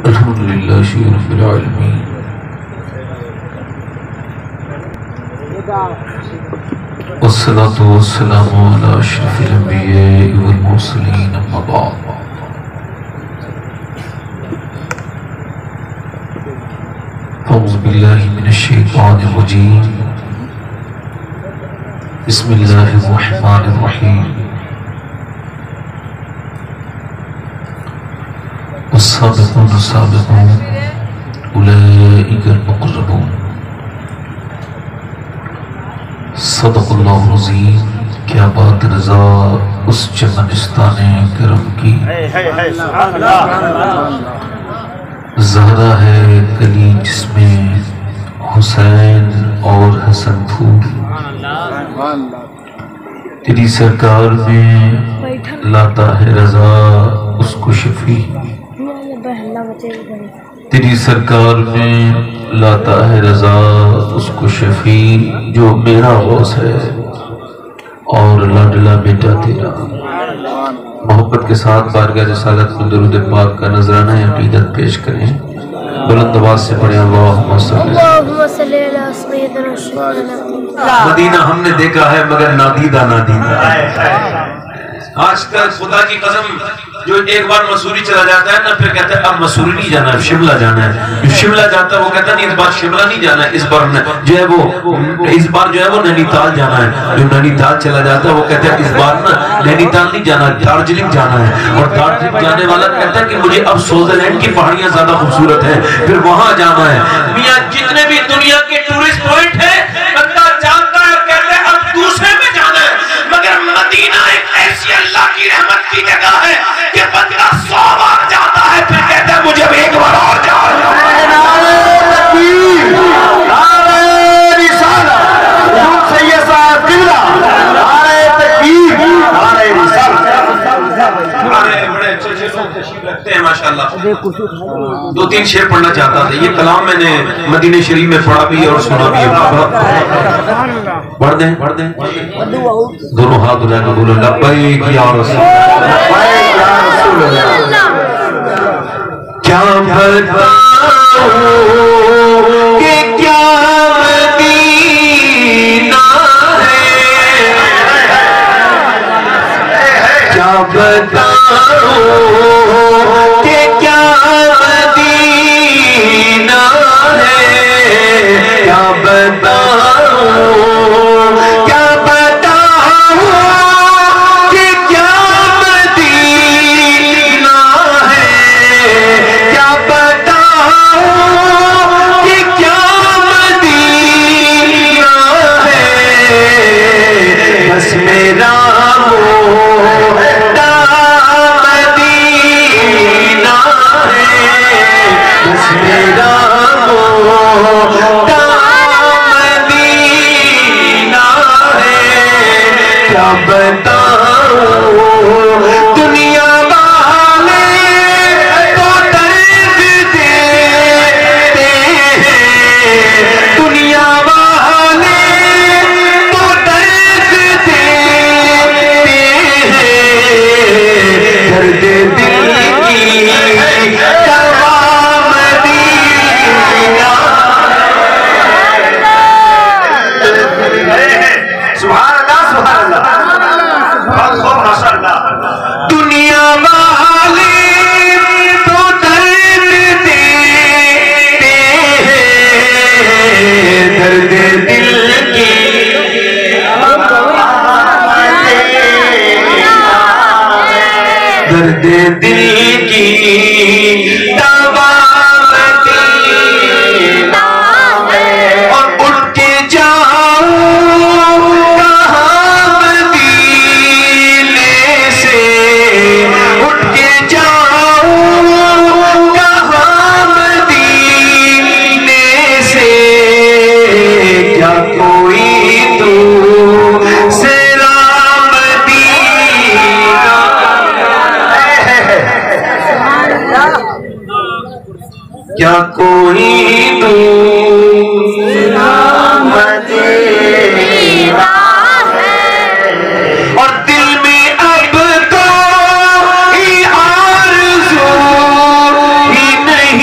अल्हम्दुलिल्लाहि रब्बिल आलमीन वस्सलातु वस्सलामु अला अशरफिल अंबिया वल मुरसलीन अम्मा बाद औज़ु बिल्लाहि मिनश शैतानिर रजीम बिस्मिल्लाहिर रहमानिर रहीम वस्साबिक़ून साबिक़ून उलाइकल मुक़र्रबून सदक़ल्लाहुल अज़ीम। क्या बात रज़ा उस चमनिस्ताने करम की, ज़हरा है कली जिसमें हुसैन और हसन फूल, तेरी सरकार में लाता है रज़ा उसको शफी, तेरी सरकार में लाता है रज़ा उसको शफी, जो मेरा गौस है और लाडला बेटा तेरा। मोहब्बत के साथ बारगाह रिसालत में दुरूद पाक का नजराना अक़ीदत पेश करें। बुलंद आवाज से पढ़े अल्लाहुम्मा सल्ली अला सय्यिदना। मदीना हमने देखा है मगर नादीदा नादीदा। आजकल खुदा की कसम जो एक बार मसूरी चला जाता है ना, फिर कहता है अब मसूरी नहीं जाना है, शिमला जाना है। जो शिमला जाता है वो कहता है नहीं इस बार शिमला नहीं जाना है, इस बार जो है वो इस बार जो है वो नैनीताल जाना है। जो नैनीताल चला जाता है वो कहता है इस बार ना नैनीताल नहीं जाना, दार्जिलिंग जाना है। और दार्जिलिंग जाने वाला कहता है कि मुझे अब स्विट्जरलैंड की पहाड़ियां ज्यादा खूबसूरत है, फिर वहां जाना है। मियां जितने भी दुनिया के टूरिस्ट पॉइंट है बंदा जानता है, कहते हैं अब दूसरे में जाना है, मगर मदीना एक ऐसी अल्लाह की रहमत की जगह है कि बंदा 100 बार जाता है फिर कहता है मुझे अब एक बार और जाना। माशाअल्लाह 2-3 शेर पढ़ना चाहता था। ये कलाम मैंने मदीने शरीफ में पढ़ा भी और सुना भी है। पढ़ दें दोनों हाथ उठाकर बोलो लब्बैक या रसूल। क्या बताऊं कि क्या मदीना है, क्या बताऊं कि क्या मदीना है, क्या बताऊं क्या बताऊं कि क्या मदीना है, क्या बताऊं कि क्या मदीना है। बस मेरा दुनिया वाले तो दर्द देते हैं, दुनिया वाले तो दर्द देते हैं, दर्द दिल की दवा मदीना। सुभान अल्लाह सुभान अल्लाह। दुनिया वाले तो दर्द देते हैं, दर्द दिल की दर्द दिल की दवा मदीना है। और उठ के जाऊं क्या कोई दूसरा मदीना है। और दिल में अब तो ही आरज़ू ही नहीं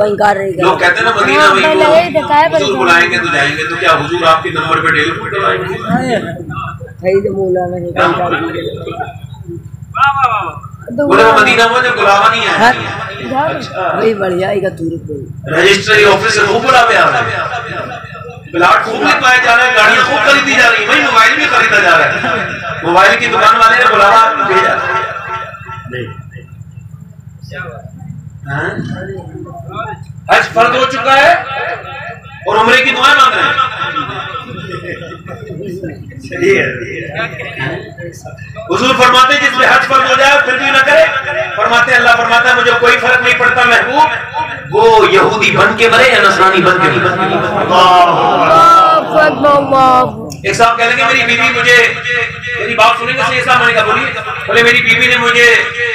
लोग कहते हैं ना मदीना में हुजूर बुलाएंगे तो जाएंगे, तो क्या हुजूर आपके नंबर पे टेलीफोन करवाएंगे? बोले वो मदीना में जो बुलावा नहीं आया। अच्छा वही बढ़िया रजिस्ट्री ऑफिस से खूब बुलावे आ रहे हैं, प्लाट खूब लिखवाए जा रहे हैं, गाड़ियां खूब खरीदी जा रही है, वही मोबाइल भी खरीदा जा रहा है, मोबाइल की दुकान वाले ने बुलावा भेजा। हज फर्ज हो चुका है और उम्रे की दुआएं मांग रहे हैं। हुजूर फरमाते जिसमें हज फर्ज हो जाए फिर भी ना करे, फरमाते अल्लाह फरमाता है मुझे कोई फर्क नहीं पड़ता महबूब, वो यहूदी बन के मरे या नसरानी बन के मरे। एक साहब कह लेंगे मेरी बीवी मुझे, मेरी बात सुनेंगे सही साहब, मैंने कहा बोलिए, बोले मेरी बीवी ने मुझे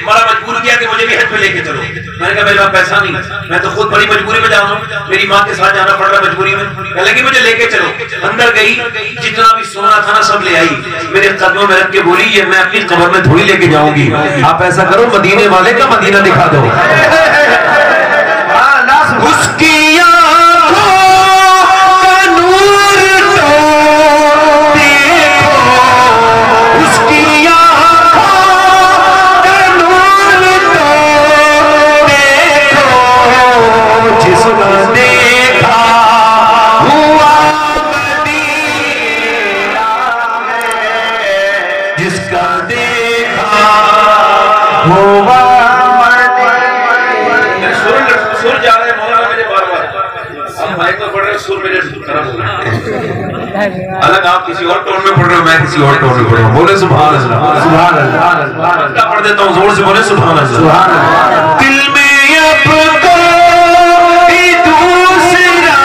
बड़ा मजबूर किया कि मुझे भी हज पे लेके चलो। मैंने कहा मेरे पास पैसा नहीं, मैं तो खुद बड़ी मजबूरी में जा रहा हूँ, मेरी माँ के साथ जाना पड़ रहा है मजबूरी में। कह लगी मुझे लेके चलो, अंदर गई, जितना भी सोना था ना सब ले आई, मेरे कदमों में रख के बोली ये मैं अपनी कब्र में थोड़ी लेके जाऊंगी, आप ऐसा करो मदीने वाले का मदीना दिखा दो। उसकी अलग आप किसी और टोन में पढ़ रहे हो, मैं किसी और टोन में पढ़ रहा हूँ। बोले सुभान अल्लाह, सुभान अल्लाह, पढ़ देता हूँ जोर से, बोले सुभान अल्लाह, सुभान अल्लाह। दिल में अब कोई दूसरा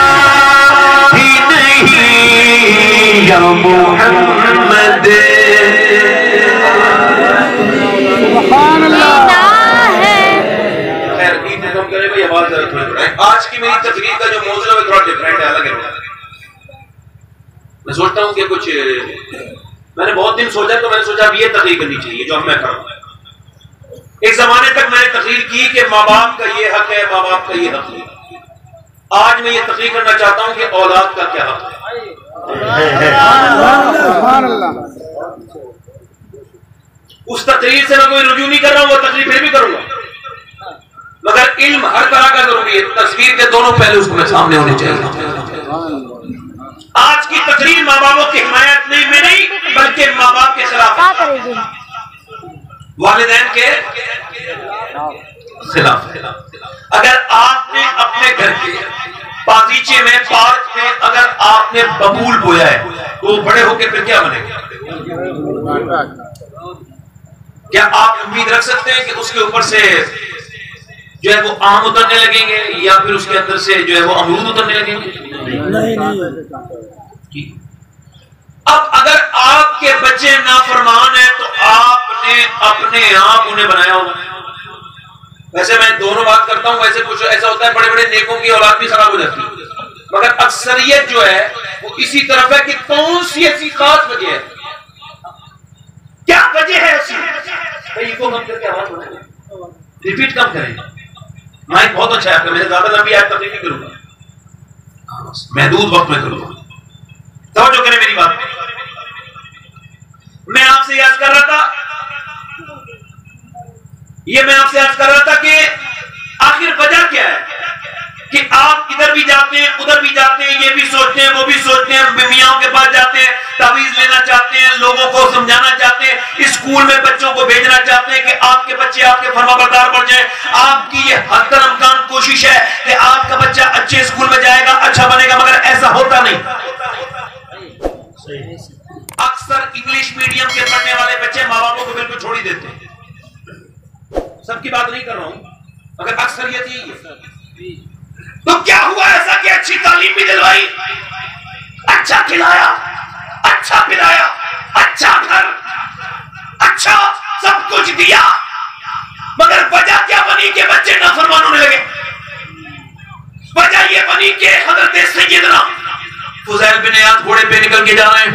ही नहीं या मोहम्मद, सुभान अल्लाह। खैर ईद खत्म करें भाई, आवाज जरा थोड़ी। आज की मेरी तकरीर का जो मौजू है थोड़ा डिफरेंट है, अलग है। मैं सोचता हूँ कि कुछ मैंने बहुत दिन सोचा, तो मैंने सोचा अब ये तकरीर करनी चाहिए जो अब मैं करूँगा। एक जमाने तक मैंने तकरीर की कि माँ बाप का ये हक है, माँ बाप का ये हक है। आज मैं ये तकरीर करना चाहता हूँ कि औलाद का क्या हक है। उस तकरीर से मैं कोई रुजू नहीं कर रहा हूँ, वो तकरीर फिर भी करूंगा, मगर इल्म हर तरह का जरूरी है। तस्वीर के दोनों पहलू उसमें सामने होने चाहिए। आज की तकरीर माँ बापों की हिमायत नहीं में नहीं, बल्कि माँ बाप के खिलाफ, वालिदैन के खिलाफ। अगर आपने अपने घर के बागीचे में, पार्क में अगर आपने बबूल बोया है तो बड़े होकर फिर क्या बनेगा? क्या आप उम्मीद रख सकते हैं कि उसके ऊपर से जो है वो आम उतरने लगेंगे या फिर उसके अंदर से जो है वो अमरूद उतरने लगेंगे? नहीं। अब अगर आपके बच्चे नाफरमान हैं तो आपने अपने आप उन्हें बनाया होगा। वैसे मैं दोनों बात करता हूं, वैसे कुछ ऐसा होता है बड़े बड़े नेकों की औलाद भी खराब हो जाती है, मगर अक्सरियत जो है वो इसी तरफ है कि कौन सी ऐसी खास वजह है, क्या वजह है ऐसी। इनको कम करके आवाज बढ़ाएंगे, रिपीट कम करेंगे। माइक बहुत अच्छा है आपका, मैं ज्यादा लंबी आज तकलीफ नहीं करूंगा, महदूद वक्त में करूंगा। समझो करें मेरी बात। मैं आपसे याद कर रहा था, मैं आपसे याद कर रहा था कि आखिर वजह क्या है कि आप इधर भी जाते हैं, उधर भी जाते हैं, ये भी सोचते हैं, वो भी सोचते हैं, मियाओं के पास जाते हैं, तावीज लेना चाहते हैं, लोगों को समझाना चाहते हैं, स्कूल में बच्चों को भेजना चाहते हैं कि आपके बच्चे आपके फरमाबरदार बन जाएं। आपकी ये हर अमकान कोशिश है कि आपका बच्चा अच्छे स्कूल में जाएगा, अच्छा बनेगा, मगर ऐसा होता नहीं। अक्सर इंग्लिश मीडियम के पढ़ने वाले बच्चे माँ बापों को बिल्कुल छोड़ ही देते हैं। सबकी बात नहीं कर रहा हूं, मगर अक्सरियत यही है। तो क्या हुआ ऐसा कि अच्छी तालीम भी दिलवाई, अच्छा खिलाया, अच्छा पिलाया, अच्छा घर, अच्छा सब कुछ दिया, मगर वजह क्या बनी कि बच्चे नाफरमान होने लगे? वजह यह बनी कि हजरत सैयदना फुज़ैल बिन इयाद घोड़े पे निकल के जा रहे हैं,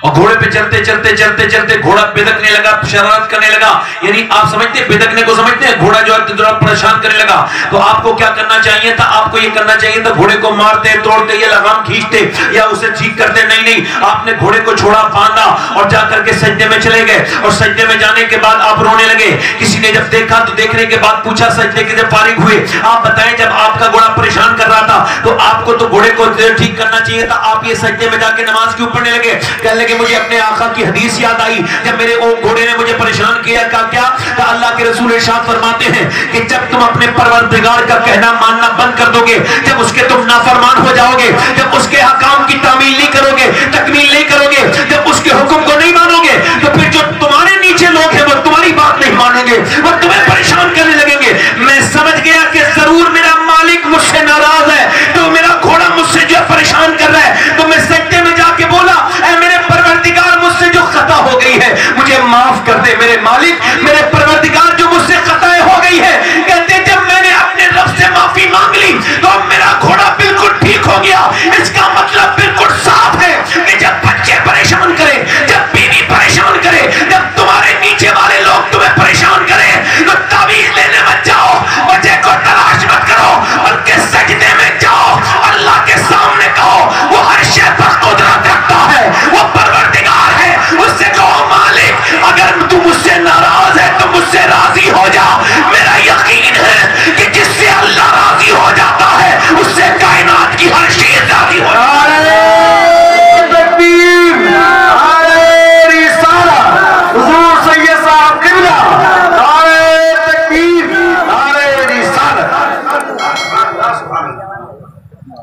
और घोड़े पे चलते चलते चलते चलते घोड़ा बिदकने लगा, शरारत करने लगा। यानी आप समझते हैं बिदकने को, समझते हैं घोड़ा जो है थोड़ा परेशान करने लगा। तो आपको क्या करना चाहिए था? आपको ये करना चाहिए था घोड़े को मारते तोड़ते या लगाम खींचते या उसे ठीक करते, नहीं नहीं, आपने घोड़े को छोड़ा, बांधा और जाकर के सजदे में चले गए। और सजदे में जाने के बाद आप रोने लगे। किसी ने जब देखा तो देखने के बाद पूछा, सजदे के जब फारिग हुए, आप बताएं जब आपका घोड़ा परेशान कर रहा था तो आपको तो घोड़े को ठीक करना चाहिए था, आप ये सजदे में जाके नमाज क्यों पढ़ने लगे? कहने लगे मुझे अपने आका की हदीस याद आई, जब मेरे घोड़े ने मुझे परेशान किया। क्या अल्लाह के रसूल इरशाद फरमाते हैं कि जब तुम अपने परवरदिगार का कहना मानना बंद कर दोगे, जब उसके तुम नाफरमान हो जाओगे, जब उसके हकाम की तामील नहीं करोगे, तकमील नहीं करोगे, जब उसके हुक्म को नहीं मानोगे, तो फिर जो तुम्हारे नीचे लोग हैं वो तुम्हारी बात नहीं मानेंगे, वो तुम्हें परेशान करने लगेंगे। मैं समझ गया कि जरूर मेरा मालिक मुझसे नाराज है, तो मेरा घोड़ा मुझसे जो परेशान कर रहा है। तो मैं सजदे में जाके बोला, ऐ मेरे परवरदिगार, मुझसे जो खता हो गई है मुझे माफ कर दे मेरे मालिक, मेरे परवरदिगार, जो मुझसे खताएं हो गई है। कहते जब मैंने अपने रब से माफी मांग ली तो मेरा घोड़ा बिल्कुल ठीक हो गया। इसका मतलब बिल्कुल साफ है कि जब बच्चे परेशान करें, जब बीवी परेशान करे, जब तुम्हारे नीचे वाले लोग तुम्हें परेशान करें, तो तावीज लेने मत जाओ, वजह को तलाश मत करो, बल्कि सजदे में जाओ, अल्लाह के सामने कहो, वो हर शय पर कुदरत रखता है, वो परवरदिगार है। उससे कहो मालिक अगर तू मुझसे नाराज है तो मुझसे राजी हो जा। मेरा यकीन है कि जिससे अल्लाह राजी हो जाता है उससे कायनात की हर चीज राजी हो जाती है।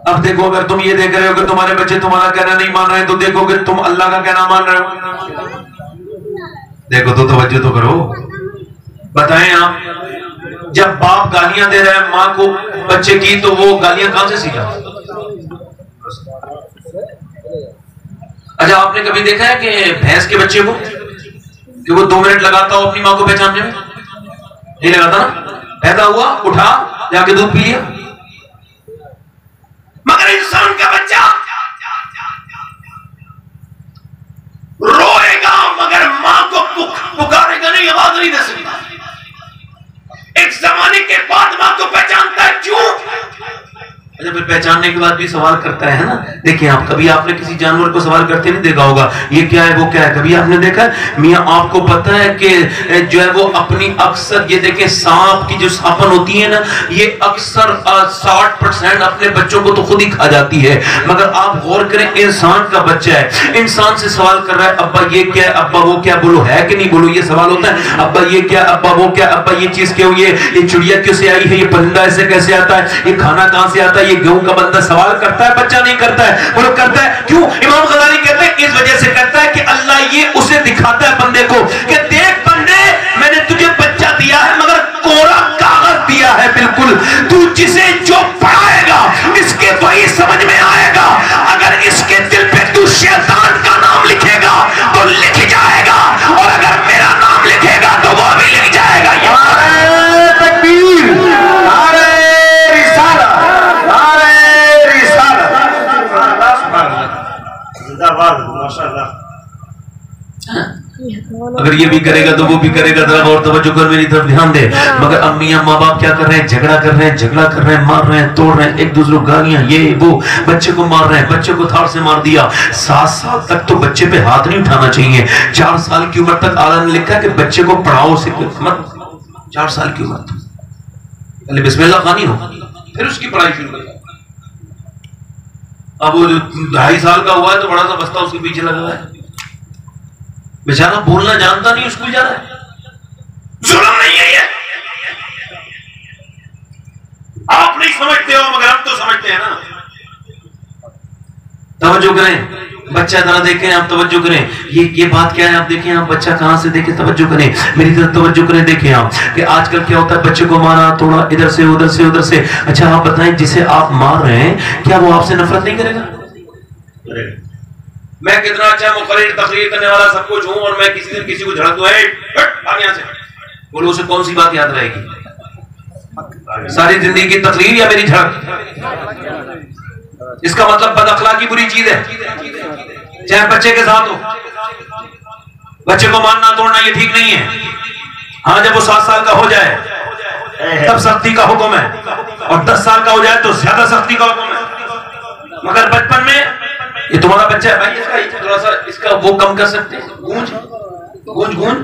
अब देखो, अगर तुम ये देख रहे हो कि तुम्हारे बच्चे तुम्हारा कहना नहीं मान रहे हैं, तो देखो कि तुम अल्लाह का कहना मान रहे हो। देखो तो तवज्जो तो करो। बताएं आप, जब बाप गालियां दे रहे हैं माँ को बच्चे की, तो वो गालियां कहां से सीखा? अच्छा, आपने कभी देखा है कि भैंस के बच्चे को कि वो 2 मिनट लगाता हो अपनी माँ को पहचानने में? नहीं लगाता ना। पैदा हुआ, उठा, जाके दूध पी लिया। मगर इंसान का बच्चा रोएगा मगर मां को पुकारेगा नहीं, आवाज नहीं दे सकता। एक जमाने के बाद मां को पहचानता है। क्यों? अच्छा, फिर पहचानने के बाद भी सवाल करता है ना। देखिए आप, कभी आपने किसी जानवर को सवाल करते नहीं देखा होगा, ये क्या है वो क्या है, कभी आपने देखा है? मियाँ आपको पता है कि जो है वो अपनी अक्सर, ये देखें सांप की जो सांपन होती है ना, ये अक्सर 60% अपने बच्चों को तो खुद ही खा जाती है। मगर आप गौर करें, इंसान का बच्चा है, इंसान से सवाल कर रहा है, अब्बा ये क्या है, अब्बा वो क्या, बोलो है कि नहीं बोलो, ये सवाल होता है। अब्बा ये क्या, अब्बा वो क्या, अब्बा ये चीज क्यों, ये चिड़िया क्यों से आई है, ये परिंदा ऐसे कैसे आता है, ये खाना कहां से आता है, ये गेहूं का बंदा सवाल करता है, बच्चा नहीं करता है। वो लोग करता है। क्यों? इमाम गजाली कहते हैं इस वजह से करता है कि अल्लाह ये उसे दिखाता है बंदे को कि देख बंदे, मैंने तुझे बच्चा दिया है मगर कोरा कागज दिया है। बिल्कुल, तू जिसे जो पढ़ाएगा इसके वही समझ में आएगा। अगर इसके दिल पे तू शैतान का नाम लिखेगा तो लिख जाएगा, और अगर मेरा नाम लिखेगा तो वो भी लिख जाएगा। अगर ये भी करेगा तो वो भी करेगा। जरा और तवज्जो कर, मेरी तरफ ध्यान दे। मगर अम्मियां माँ बाप क्या कर रहे हैं? झगड़ा कर रहे हैं, मार रहे हैं, तोड़ रहे हैं, एक दूसरे को गालियां, ये वो, बच्चे को मार रहे हैं, बच्चे को थार से मार दिया। 7 साल तक तो बच्चे पे हाथ नहीं उठाना चाहिए। 4 साल की उम्र तक आला ने लिखा कि बच्चे को पढ़ाओ से मत। 4 साल की उम्र तक पहले बिस्मिल्लाह खानी हो, फिर उसकी पढ़ाई शुरू कर। अब वो 2.5 साल का हुआ है तो बड़ा सा बस्ता उसके पीछे लगा है, बेचारा बोलना जानता नहीं, स्कूल जा रहा है। जुल्म नहीं है ये? आप नहीं समझते हो मगर हम तो समझते हैं ना। तवज्जो करें, बच्चा जरा देखें, आप तवज्जो करें। ये बात क्या है? आप देखें, आप बच्चा कहां से देखें, तवज्जो करें, मेरी तरफ तवज्जो करें। देखें आप कि आजकल क्या होता है, बच्चे को मारा, थोड़ा इधर से उधर से उधर से। अच्छा आप बताएं, जिसे आप मार रहे हैं क्या वो आपसे नफरत नहीं करेगा? मैं कितना अच्छा मुखर्रिर, तकरीर करने वाला सब कुछ हूं, और मैं किसी दिन किसी को झड़क दूं, यहां से बोलो, उसे कौन सी बात याद रहेगी? सारी जिंदगी की तकरीर या मेरी झड़क? इसका मतलब बदअखलाकी बुरी चीज है, चाहे बच्चे के साथ हो। बच्चे को मारना तोड़ना ये ठीक नहीं है। हाँ, जब वो 7 साल का हो जाए तब सख्ती का हुक्म है, और 10 साल का हो जाए तो ज्यादा सख्ती का हुक्म है। मगर बचपन में ये तुम्हारा बच्चा है भाई, इसका थोड़ा सा इसका वो कम कर सकते हैं, गूंज गूंज गूंज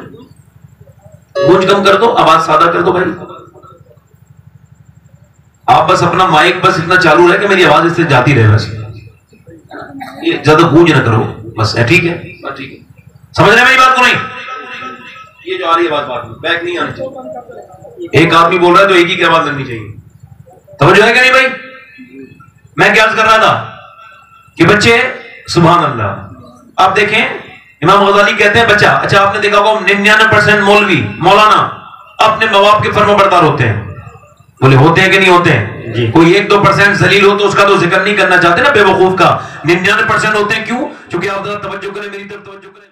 गूंज कम कर दो, आवाज सादा कर दो भाई। आप बस अपना माइक बस इतना चालू रहे कि मेरी आवाज इससे जाती रहे, बस ये ज्यादा गूंज ना करो बस। ठीक है, बस ठीक है, समझ रहे हैं मेरी बात को? नहीं, ये जो आ रही है बात में बैक नहीं आनी चाहिए। एक आदमी बोल रहा है तो एक ही की आवाज लगनी चाहिए। समझ है क्या नहीं भाई? मैं क्या कर रहा था कि बच्चे सुभान अल्लाह। आप देखें इमाम गजाली कहते हैं बच्चा, अच्छा आपने देखा होगा 99% मौलवी मौलाना अपने माँ बाप के फर्माबरदार होते हैं। बोले होते हैं कि नहीं होते हैं जी? कोई 1-2% जलील हो तो उसका तो जिक्र नहीं करना चाहते ना, बेवकूफ का। 99% होते हैं। क्यों? क्योंकि आप जरा तवज्जो करें, मेरी तरफ तवज्जो करें।